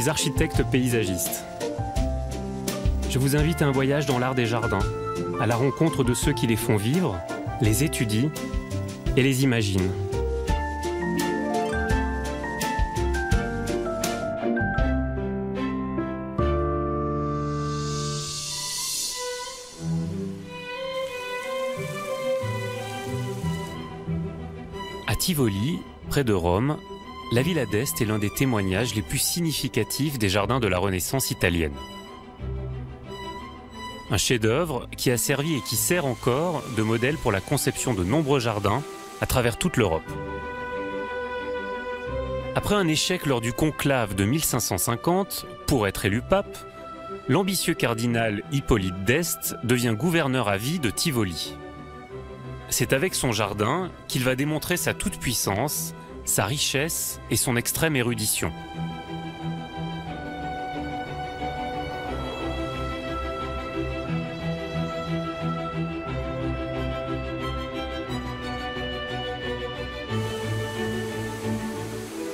des architectes paysagistes. Je vous invite à un voyage dans l'art des jardins, à la rencontre de ceux qui les font vivre, les étudient et les imaginent. À Tivoli, près de Rome, la Villa d'Este est l'un des témoignages les plus significatifs des jardins de la Renaissance italienne. Un chef-d'œuvre qui a servi et qui sert encore de modèle pour la conception de nombreux jardins à travers toute l'Europe. Après un échec lors du conclave de 1550, pour être élu pape, l'ambitieux cardinal Hippolyte d'Este devient gouverneur à vie de Tivoli. C'est avec son jardin qu'il va démontrer sa toute-puissance, sa richesse et son extrême érudition.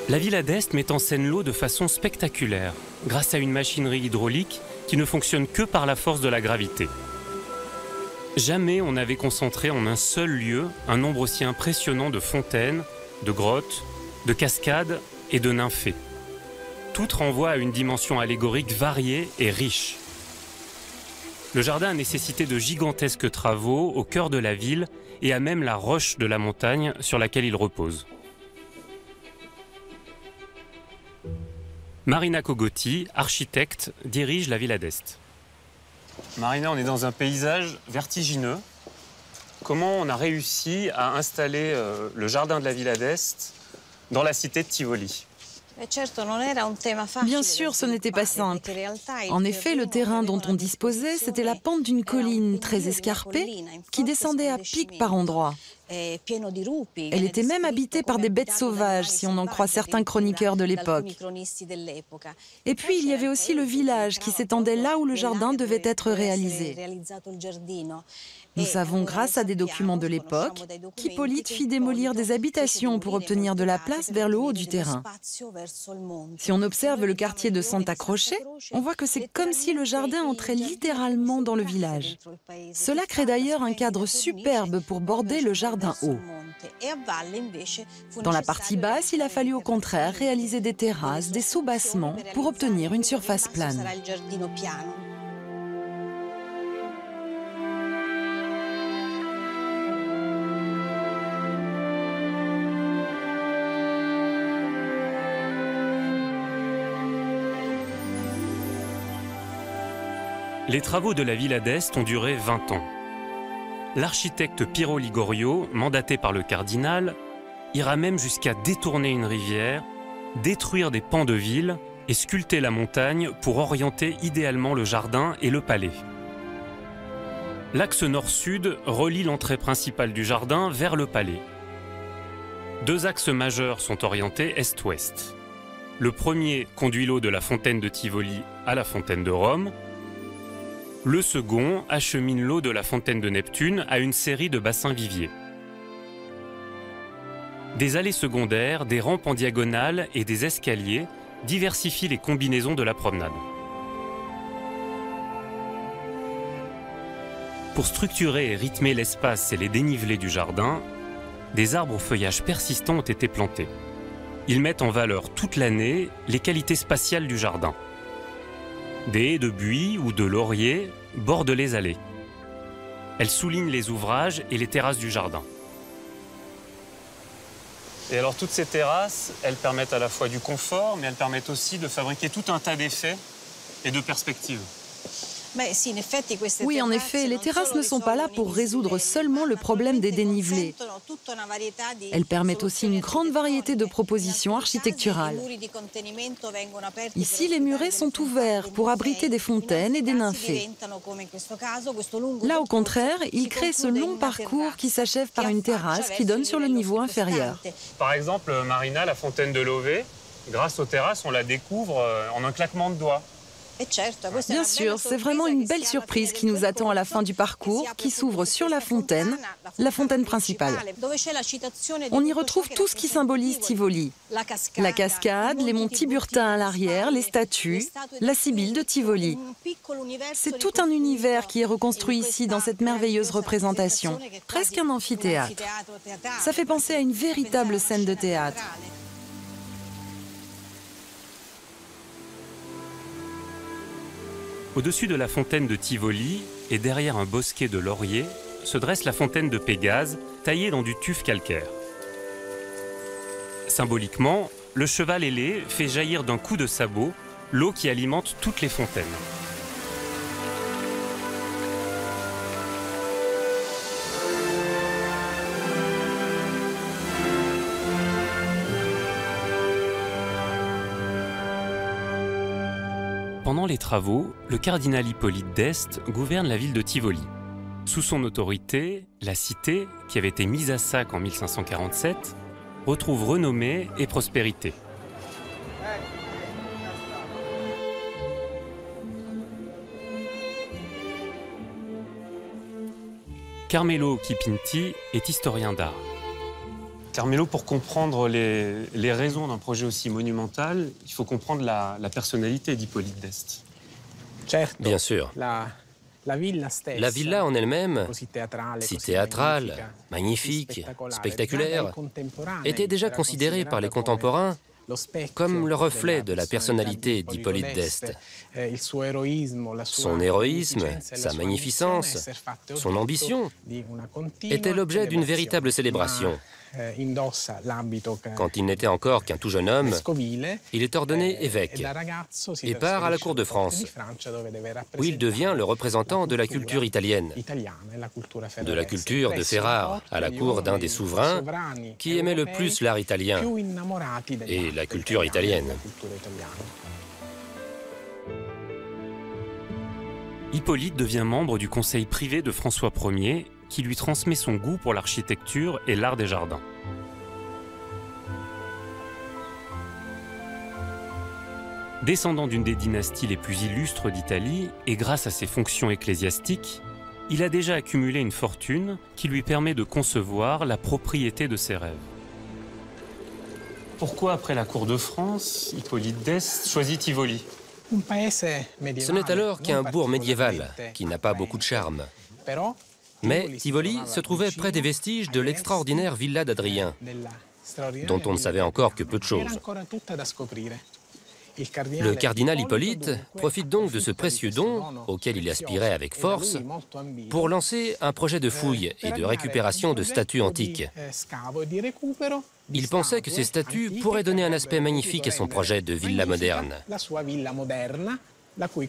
La Villa d'Este met en scène l'eau de façon spectaculaire, grâce à une machinerie hydraulique qui ne fonctionne que par la force de la gravité. Jamais on n'avait concentré en un seul lieu un nombre aussi impressionnant de fontaines, de grottes, de cascades et de nymphées. Toutes renvoient à une dimension allégorique variée et riche. Le jardin a nécessité de gigantesques travaux au cœur de la ville et à même la roche de la montagne sur laquelle il repose. Marina Cogotti, architecte, dirige la Villa d'Este. Marina, on est dans un paysage vertigineux. Comment on a réussi à installer le jardin de la Villa d'Este dans la cité de Tivoli? Bien sûr, ce n'était pas simple. En effet, le terrain dont on disposait, c'était la pente d'une colline très escarpée qui descendait à pic par endroits. Elle était même habitée par des bêtes sauvages, si on en croit certains chroniqueurs de l'époque. Et puis, il y avait aussi le village qui s'étendait là où le jardin devait être réalisé. Nous savons, grâce à des documents de l'époque, qu'Hippolyte fit démolir des habitations pour obtenir de la place vers le haut du terrain. Si on observe le quartier de Santa Croce, on voit que c'est comme si le jardin entrait littéralement dans le village. Cela crée d'ailleurs un cadre superbe pour border le jardin haut. Dans la partie basse, il a fallu au contraire réaliser des terrasses, des soubassements pour obtenir une surface plane. Les travaux de la Villa d'Este ont duré 20 ans. L'architecte Piero Ligorio, mandaté par le cardinal, ira même jusqu'à détourner une rivière, détruire des pans de ville et sculpter la montagne pour orienter idéalement le jardin et le palais. L'axe nord-sud relie l'entrée principale du jardin vers le palais. Deux axes majeurs sont orientés est-ouest. Le premier conduit l'eau de la fontaine de Tivoli à la fontaine de Rome. Le second achemine l'eau de la fontaine de Neptune à une série de bassins viviers. Des allées secondaires, des rampes en diagonale et des escaliers diversifient les combinaisons de la promenade. Pour structurer et rythmer l'espace et les dénivelés du jardin, des arbres au feuillage persistant ont été plantés. Ils mettent en valeur toute l'année les qualités spatiales du jardin. Des haies de buis ou de lauriers bordent les allées. Elles soulignent les ouvrages et les terrasses du jardin. Et alors toutes ces terrasses, elles permettent à la fois du confort, mais elles permettent aussi de fabriquer tout un tas d'effets et de perspectives. Oui, en effet, les terrasses ne sont pas là pour résoudre seulement le problème des dénivelés. Elles permettent aussi une grande variété de propositions architecturales. Ici, les murets sont ouverts pour abriter des fontaines et des nymphées. Là, au contraire, ils créent ce long parcours qui s'achève par une terrasse qui donne sur le niveau inférieur. Par exemple, Marina, la fontaine de Lové, grâce aux terrasses, on la découvre en un claquement de doigts. Bien sûr, c'est vraiment une belle surprise qui nous attend à la fin du parcours, qui s'ouvre sur la fontaine principale. On y retrouve tout ce qui symbolise Tivoli. La cascade, les monts Tiburtins à l'arrière, les statues, la Sibylle de Tivoli. C'est tout un univers qui est reconstruit ici dans cette merveilleuse représentation, presque un amphithéâtre. Ça fait penser à une véritable scène de théâtre. Au-dessus de la fontaine de Tivoli et derrière un bosquet de lauriers se dresse la fontaine de Pégase, taillée dans du tuf calcaire. Symboliquement, le cheval ailé fait jaillir d'un coup de sabot l'eau qui alimente toutes les fontaines. Pendant les travaux, le cardinal Hippolyte d'Este gouverne la ville de Tivoli. Sous son autorité, la cité, qui avait été mise à sac en 1547, retrouve renommée et prospérité. Carmelo Chipinti est historien d'art. Carmelo, pour comprendre les raisons d'un projet aussi monumental, il faut comprendre la personnalité d'Hippolyte d'Este. Bien sûr. La villa en elle-même, si théâtrale, magnifique, spectaculaire, était déjà considérée par les contemporains comme le reflet de la personnalité d'Hippolyte d'Este. Son héroïsme, sa magnificence, son ambition étaient l'objet d'une véritable célébration. Quand il n'était encore qu'un tout jeune homme, il est ordonné évêque et part à la cour de France, où il devient le représentant de la culture italienne, de la culture de Ferrare à la cour d'un des souverains qui aimait le plus l'art italien et la culture italienne. Hippolyte devient membre du conseil privé de François Ier, qui lui transmet son goût pour l'architecture et l'art des jardins. Descendant d'une des dynasties les plus illustres d'Italie, et grâce à ses fonctions ecclésiastiques, il a déjà accumulé une fortune qui lui permet de concevoir la propriété de ses rêves. Pourquoi, après la cour de France, Hippolyte d'Este choisit Tivoli? Ce n'est alors qu'un bourg médiéval qui n'a pas beaucoup de charme. Mais Tivoli se trouvait près des vestiges de l'extraordinaire villa d'Adrien, dont on ne savait encore que peu de choses. Le cardinal Hippolyte profite donc de ce précieux don, auquel il aspirait avec force, pour lancer un projet de fouille et de récupération de statues antiques. Il pensait que ces statues pourraient donner un aspect magnifique à son projet de villa moderne.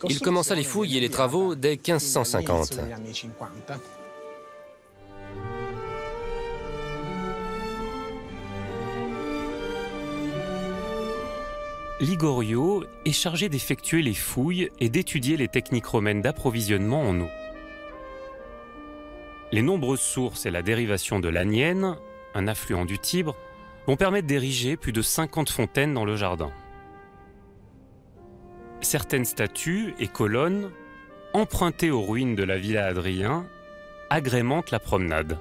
Il commença les fouilles et les travaux dès 1550. Ligorio est chargé d'effectuer les fouilles et d'étudier les techniques romaines d'approvisionnement en eau. Les nombreuses sources et la dérivation de l'Aniene, un affluent du Tibre, vont permettre d'ériger plus de 50 fontaines dans le jardin. Certaines statues et colonnes, empruntées aux ruines de la Villa Hadrien, agrémentent la promenade.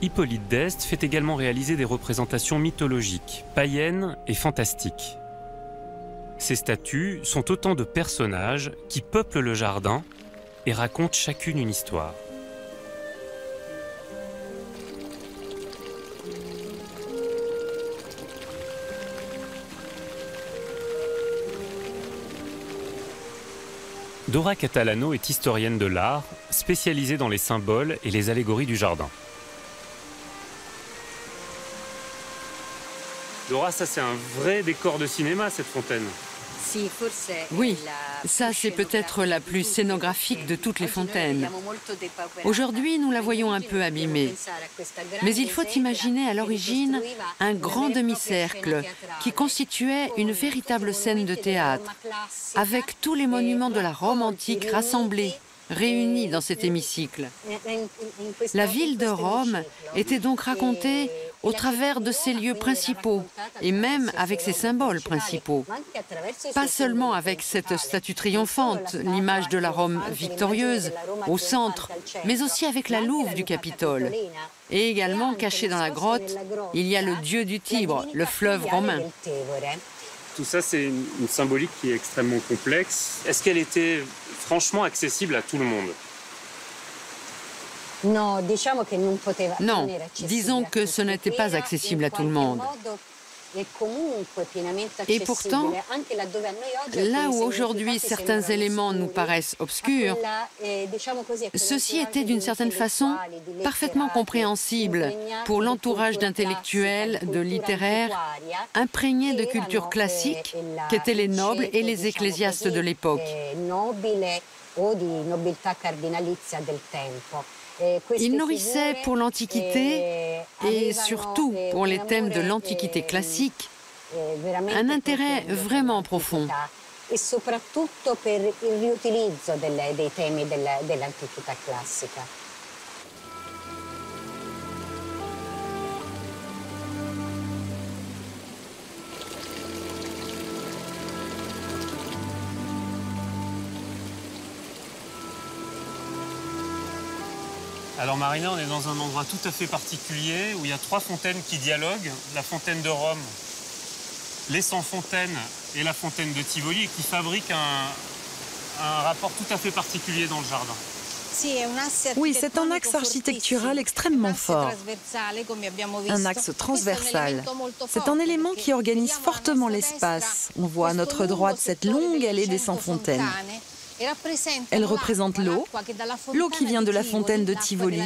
Hippolyte d'Este fait également réaliser des représentations mythologiques, païennes et fantastiques. Ces statues sont autant de personnages qui peuplent le jardin et racontent chacune une histoire. Dora Catalano est historienne de l'art, spécialisée dans les symboles et les allégories du jardin. Dora, ça c'est un vrai décor de cinéma, cette fontaine. Oui, ça c'est peut-être la plus scénographique de toutes les fontaines. Aujourd'hui, nous la voyons un peu abîmée. Mais il faut imaginer à l'origine un grand demi-cercle qui constituait une véritable scène de théâtre, avec tous les monuments de la Rome antique rassemblés, réunis dans cet hémicycle. La ville de Rome était donc racontée au travers de ses lieux principaux et même avec ses symboles principaux. Pas seulement avec cette statue triomphante, l'image de la Rome victorieuse, au centre, mais aussi avec la louve du Capitole. Et également, caché dans la grotte, il y a le dieu du Tibre, le fleuve romain. Tout ça, c'est une symbolique qui est extrêmement complexe. Est-ce qu'elle était franchement accessible à tout le monde ? Non, disons que ce n'était pas accessible à tout le monde. Et pourtant, là où aujourd'hui certains éléments nous paraissent obscurs, ceci était d'une certaine façon parfaitement compréhensible pour l'entourage d'intellectuels, de littéraires, imprégnés de culture classique qu'étaient les nobles et les ecclésiastes de l'époque. Il nourrissait pour l'Antiquité, et surtout pour les thèmes de l'Antiquité classique, un intérêt vraiment profond. Et surtout pour le réutilisation des thèmes de l'Antiquité classique. Alors Marina, on est dans un endroit tout à fait particulier où il y a 3 fontaines qui dialoguent. La fontaine de Rome, les 100 fontaines et la fontaine de Tivoli, et qui fabriquent un rapport tout à fait particulier dans le jardin. Oui, c'est un axe architectural extrêmement fort. Un axe transversal. C'est un élément qui organise fortement l'espace. On voit à notre droite cette longue allée des 100 fontaines. Elle représente l'eau qui vient de la fontaine de Tivoli,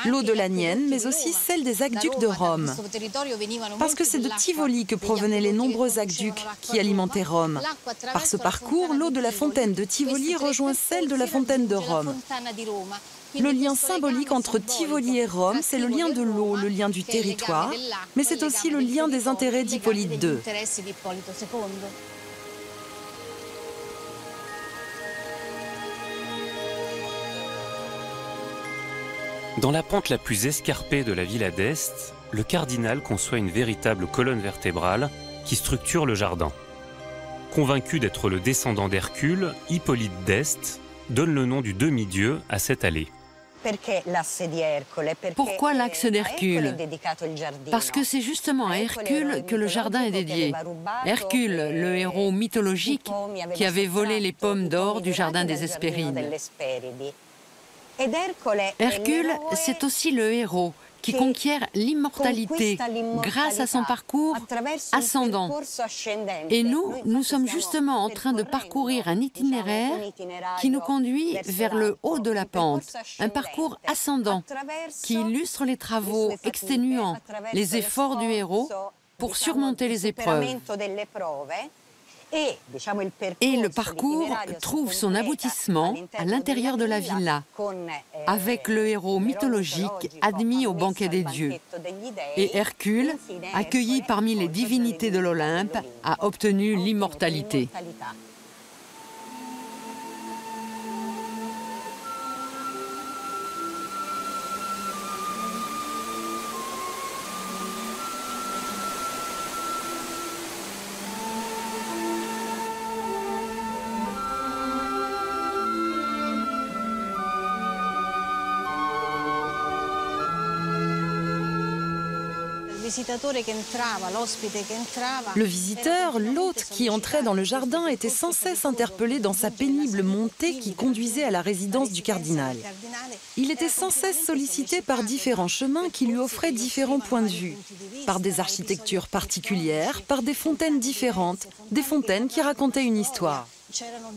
l'eau de l'Aniene, mais aussi celle des aqueducs de Rome. Parce que c'est de Tivoli que provenaient les nombreux aqueducs qui alimentaient Rome. Par ce parcours, l'eau de la fontaine de Tivoli rejoint celle de la fontaine de Rome. Le lien symbolique entre Tivoli et Rome, c'est le lien de l'eau, le lien du territoire, mais c'est aussi le lien des intérêts d'Hippolyte II. Dans la pente la plus escarpée de la villa d'Este, le cardinal conçoit une véritable colonne vertébrale qui structure le jardin. Convaincu d'être le descendant d'Hercule, Hippolyte d'Este donne le nom du demi-dieu à cette allée. Pourquoi l'axe d'Hercule? Parce que c'est justement à Hercule que le jardin est dédié. Hercule, le héros mythologique qui avait volé les pommes d'or du jardin des Hespérides. Hercule, c'est aussi le héros qui conquiert l'immortalité grâce à son parcours ascendant. Et nous sommes justement en train de parcourir un itinéraire qui nous conduit vers le haut de la pente, un parcours ascendant qui illustre les travaux exténuants, les efforts du héros pour surmonter les épreuves. Et le parcours trouve son aboutissement à l'intérieur de la villa, avec le héros mythologique admis au banquet des dieux. Et Hercule, accueilli parmi les divinités de l'Olympe, a obtenu l'immortalité. Le visiteur, l'hôte qui entrait dans le jardin, était sans cesse interpellé dans sa pénible montée qui conduisait à la résidence du cardinal. Il était sans cesse sollicité par différents chemins qui lui offraient différents points de vue, par des architectures particulières, par des fontaines différentes, des fontaines qui racontaient une histoire.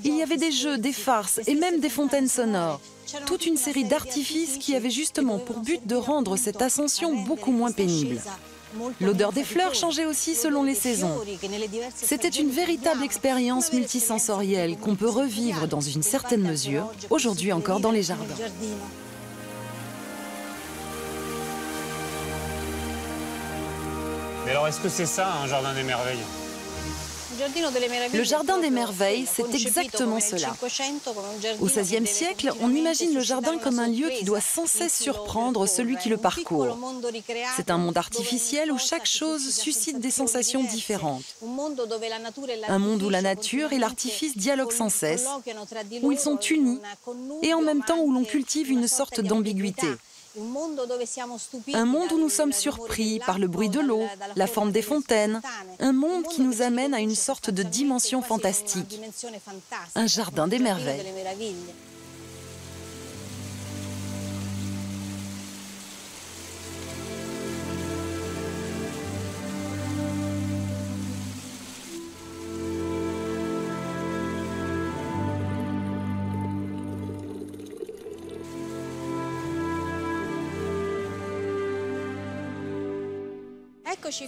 Il y avait des jeux, des farces et même des fontaines sonores. Toute une série d'artifices qui avaient justement pour but de rendre cette ascension beaucoup moins pénible. L'odeur des fleurs changeait aussi selon les saisons. C'était une véritable expérience multisensorielle qu'on peut revivre dans une certaine mesure, aujourd'hui encore dans les jardins. Mais alors, est-ce que c'est ça, un jardin des merveilles? Le jardin des merveilles, c'est exactement cela. Au XVIe siècle, on imagine le jardin comme un lieu qui doit sans cesse surprendre celui qui le parcourt. C'est un monde artificiel où chaque chose suscite des sensations différentes. Un monde où la nature et l'artifice dialoguent sans cesse, où ils sont unis et en même temps où l'on cultive une sorte d'ambiguïté. Un monde où nous sommes surpris par le bruit de l'eau, la forme des fontaines. Un monde qui nous amène à une sorte de dimension fantastique. Un jardin des merveilles.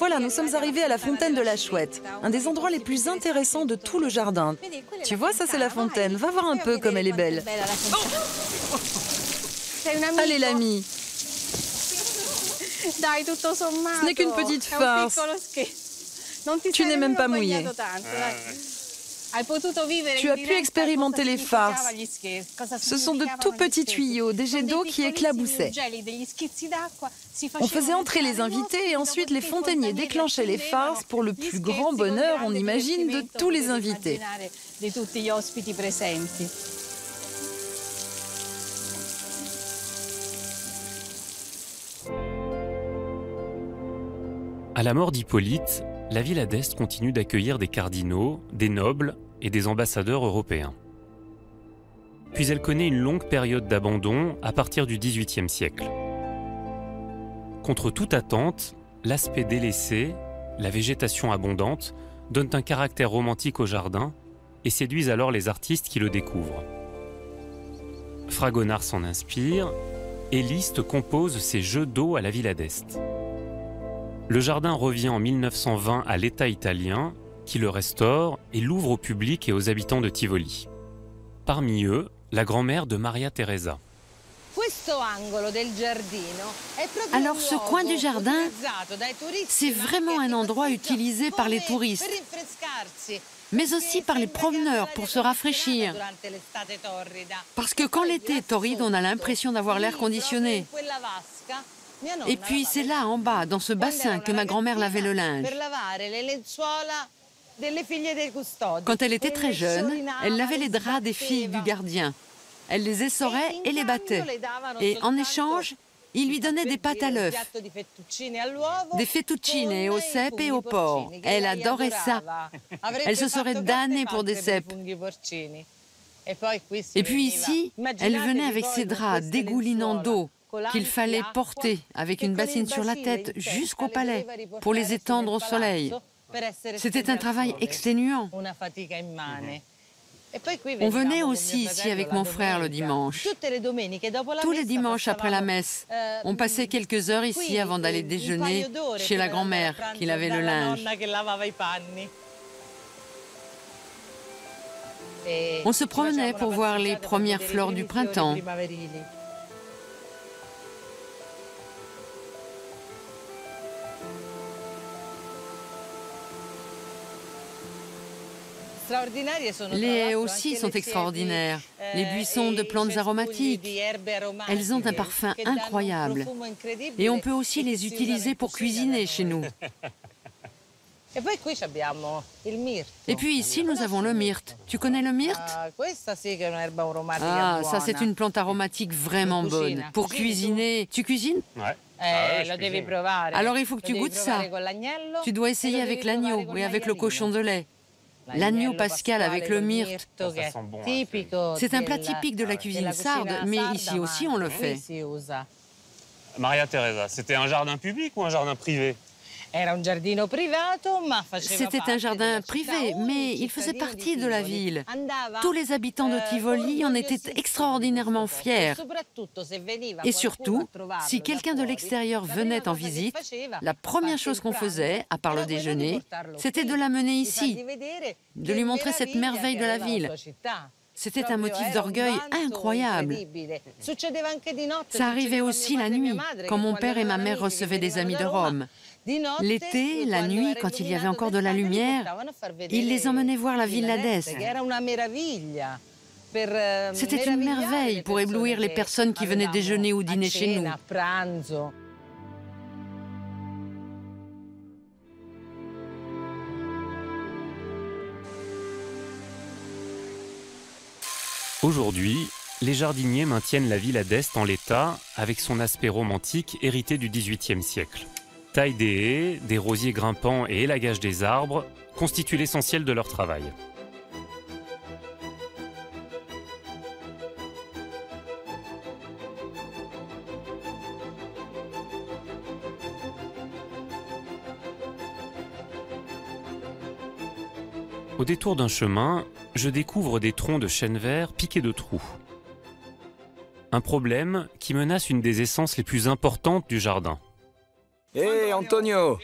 Voilà, nous sommes arrivés à la fontaine de la Chouette, un des endroits les plus intéressants de tout le jardin. Tu vois, ça c'est la fontaine. Va voir un peu comme elle est belle. Allez l'ami. Ce n'est qu'une petite farce. Tu n'es même pas mouillé. Tu as pu expérimenter les farces. Ce sont de tout petits tuyaux, des jets d'eau qui éclaboussaient. On faisait entrer les invités et ensuite les fontainiers déclenchaient les farces pour le plus grand bonheur, on imagine, de tous les invités. À la mort d'Hippolyte, la Villa d'Este continue d'accueillir des cardinaux, des nobles et des ambassadeurs européens. Puis elle connaît une longue période d'abandon à partir du XVIIIe siècle. Contre toute attente, l'aspect délaissé, la végétation abondante, donnent un caractère romantique au jardin et séduisent alors les artistes qui le découvrent. Fragonard s'en inspire et Liszt compose ses jeux d'eau à la Villa d'Este. Le jardin revient en 1920 à l'État italien, qui le restaure et l'ouvre au public et aux habitants de Tivoli. Parmi eux, la grand-mère de Maria Teresa. Alors ce coin du jardin, c'est vraiment un endroit utilisé par les touristes, mais aussi par les promeneurs pour se rafraîchir. Parce que quand l'été est torride, on a l'impression d'avoir l'air conditionné. Et puis c'est là, en bas, dans ce bassin, que ma grand-mère lavait le linge. Quand elle était très jeune, elle lavait les draps des filles du gardien. Elle les essorait et les battait. Et en échange, il lui donnait des pâtes à l'œuf, des fettuccine au cèpe et au porc. Elle adorait ça. Elle se serait damnée pour des cèpes. Et puis ici, elle venait avec ses draps dégoulinants d'eau qu'il fallait porter avec une bassine sur la tête jusqu'au palais pour les étendre au soleil. C'était un travail exténuant. On venait aussi ici avec mon frère le dimanche. Tous les dimanches après la messe, on passait quelques heures ici avant d'aller déjeuner chez la grand-mère qui lavait le linge. On se promenait pour voir les premières fleurs du printemps. Les haies aussi sont extraordinaires. Les buissons de plantes aromatiques, elles ont un parfum incroyable. Et on peut aussi les utiliser pour cuisiner chez nous. Et puis ici, nous avons le myrte. Tu connais le myrte? Ah, ça c'est une plante aromatique vraiment bonne. Pour cuisiner, tu cuisines? Ouais. Alors il faut que tu goûtes ça. Tu dois essayer avec l'agneau et avec le cochon de lait. L'agneau pascal avec le myrte. C'est un plat typique de la cuisine sarde, mais ici aussi on le fait. Maria Teresa, c'était un jardin public ou un jardin privé? C'était un jardin privé, mais il faisait partie de la ville. Tous les habitants de Tivoli en étaient extraordinairement fiers. Et surtout, si quelqu'un de l'extérieur venait en visite, la première chose qu'on faisait, à part le déjeuner, c'était de l'amener ici, de lui montrer cette merveille de la ville. C'était un motif d'orgueil incroyable. Ça arrivait aussi la nuit, quand mon père et ma mère recevaient des amis de Rome. L'été, la nuit, quand il y avait encore de la lumière, ils les emmenaient voir la Villa d'Este. C'était une merveille pour éblouir les personnes qui venaient déjeuner ou dîner chez nous. Aujourd'hui, les jardiniers maintiennent la Villa d'Este en l'état avec son aspect romantique hérité du XVIIIe siècle. Taille des haies, des rosiers grimpants et élagage des arbres constituent l'essentiel de leur travail. Au détour d'un chemin, je découvre des troncs de chêne vert piqués de trous. Un problème qui menace une des essences les plus importantes du jardin. Hé, Antonio,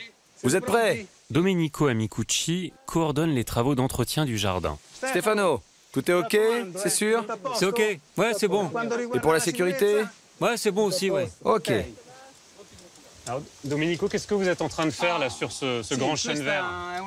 vous êtes prêt? Domenico Amicucci coordonne les travaux d'entretien du jardin. Stefano, tout est OK, c'est sûr? C'est OK, ouais, c'est bon. Et pour la sécurité? Ouais, c'est bon aussi, ouais. OK. Alors, Domenico, qu'est-ce que vous êtes en train de faire là sur ce grand chêne vert?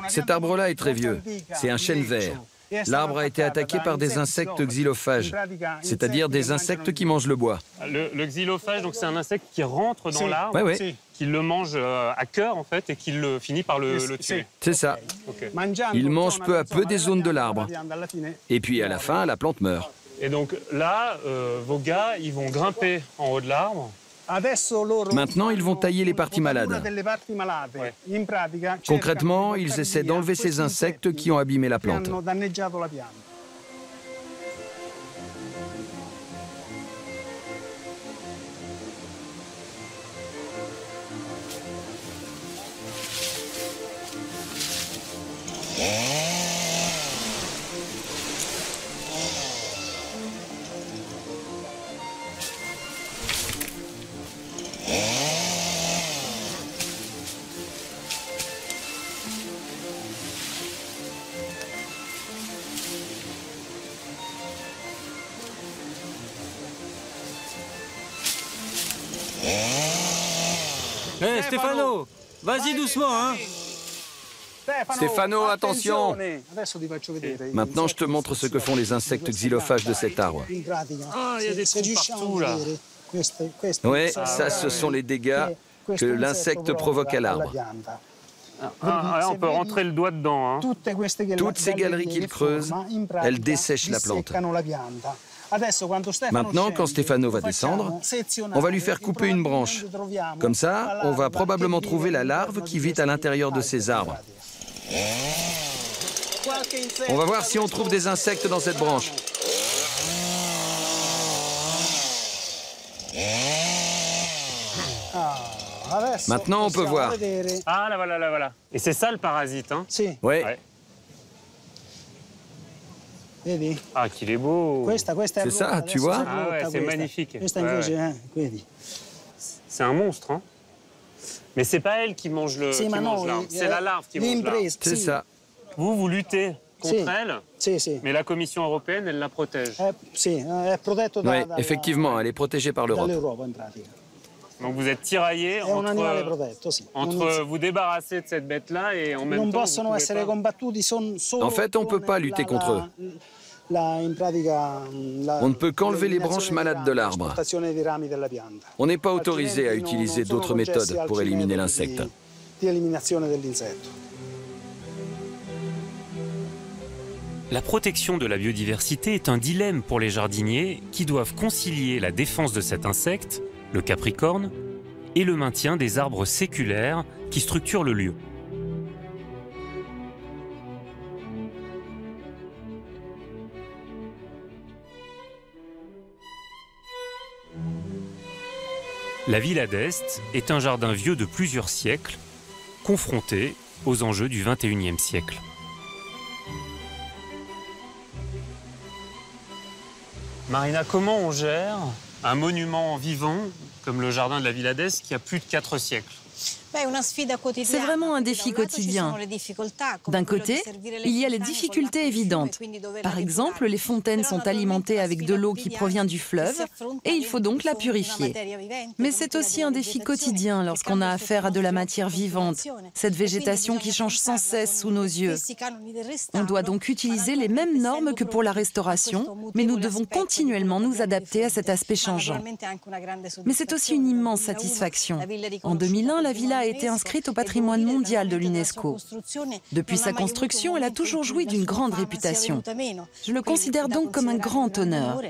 Cet arbre-là est très vieux. C'est un chêne vert. L'arbre a été attaqué par des insectes xylophages, c'est-à-dire des insectes qui mangent le bois. Le xylophage, donc c'est un insecte qui rentre dans l'arbre, ouais. qui le mange à cœur en fait et qui finit par le tuer. C'est ça. Okay. Il mange peu à peu des zones de l'arbre. Et puis à la fin, la plante meurt. Et donc là, vos gars, ils vont grimper en haut de l'arbre. Maintenant, ils vont tailler les parties malades. Ouais. Concrètement, ils essaient d'enlever ces insectes qui ont abîmé la plante. Hé, Stefano, vas-y doucement, hein. Stefano, attention! Maintenant, je te montre ce que font les insectes xylophages de cet arbre. Ah, il y a des trous partout là. Oui, ça, ce sont les dégâts que l'insecte provoque à l'arbre. Ah, là, on peut rentrer le doigt dedans. Hein. Toutes ces galeries qu'il creuse, elles dessèchent la plante. Maintenant, quand Stefano va descendre, on va lui faire couper une branche. Comme ça, on va probablement trouver la larve qui vit à l'intérieur de ces arbres. On va voir si on trouve des insectes dans cette branche. Maintenant, on peut voir. Ah, là voilà, là voilà. Et c'est ça le parasite, hein? Oui. Ouais. Ah, qu'il est beau. C'est ça, tu vois? Ah ouais, c'est magnifique. Ouais. C'est un monstre, hein? Mais c'est pas elle qui mange l'arbre, c'est la larve qui mange l'arbre. C'est ça. Vous luttez contre elle, mais la Commission européenne, elle la protège. Oui, effectivement, elle est protégée par l'Europe. Donc vous êtes tiraillés entre vous débarrasser de cette bête-là et en même temps... En fait, on ne peut pas lutter contre eux. On ne peut qu'enlever les branches malades de l'arbre. On n'est pas autorisé à utiliser d'autres méthodes pour éliminer l'insecte. La protection de la biodiversité est un dilemme pour les jardiniers qui doivent concilier la défense de cet insecte, le capricorne, et le maintien des arbres séculaires qui structurent le lieu. La Villa d'Este est un jardin vieux de plusieurs siècles, confronté aux enjeux du XXIe siècle. Marina, comment on gère un monument vivant comme le jardin de la Villa d'Este qui a plus de 4 siècles? C'est vraiment un défi quotidien. D'un côté, il y a les difficultés évidentes. Par exemple, les fontaines sont alimentées avec de l'eau qui provient du fleuve et il faut donc la purifier. Mais c'est aussi un défi quotidien lorsqu'on a affaire à de la matière vivante, cette végétation qui change sans cesse sous nos yeux. On doit donc utiliser les mêmes normes que pour la restauration, mais nous devons continuellement nous adapter à cet aspect changeant. Mais c'est aussi une immense satisfaction. En 2001, la villa a été inscrite au patrimoine mondial de l'UNESCO. Depuis sa construction, elle a toujours joui d'une grande réputation. Je le considère donc comme un grand honneur.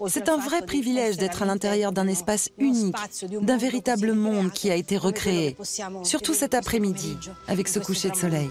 C'est un vrai privilège d'être à l'intérieur d'un espace unique, d'un véritable monde qui a été recréé, surtout cet après-midi, avec ce coucher de soleil.